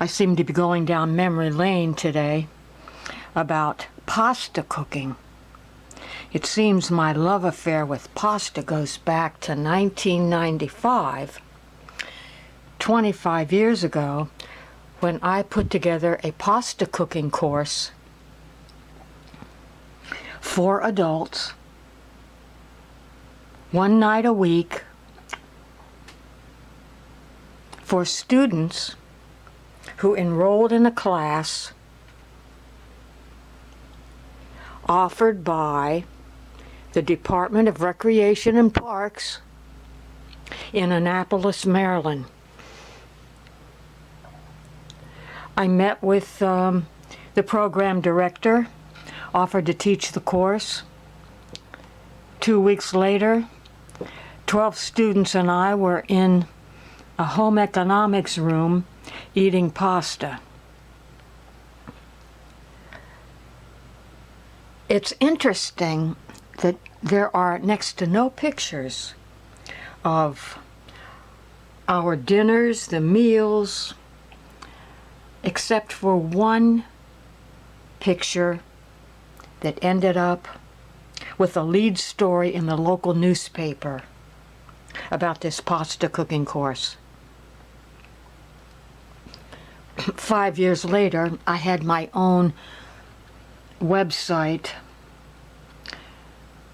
I seem to be going down memory lane today about pasta cooking. It seems my love affair with pasta goes back to 1995, 25 years ago, when I put together a pasta cooking course for adults, one night a week, for students who enrolled in a class offered by the Department of Recreation and Parks in Annapolis, Maryland. I met with the program director, offered to teach the course. 2 weeks later, 12 students and I were in a home economics room eating pasta. It's interesting that there are next to no pictures of our dinners, the meals, except for one picture that ended up with a lead story in the local newspaper about this pasta cooking course. 5 years later, I had my own website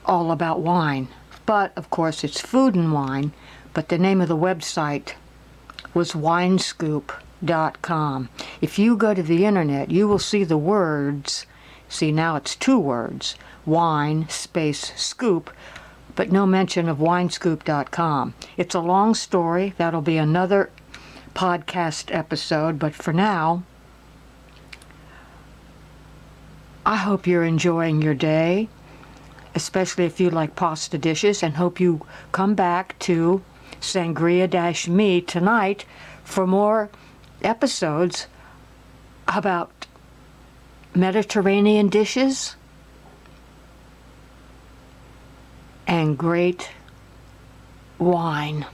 all about wine. But, of course, it's food and wine, but the name of the website was winescoop.com. If you go to the internet, you will see the words, see now it's 2 words, wine space scoop, but no mention of winescoop.com. It's a long story. That'll be another podcast episode, but for now, I hope you're enjoying your day, especially if you like pasta dishes, and hope you come back to Sangria-Me tonight for more episodes about Mediterranean dishes and great wine.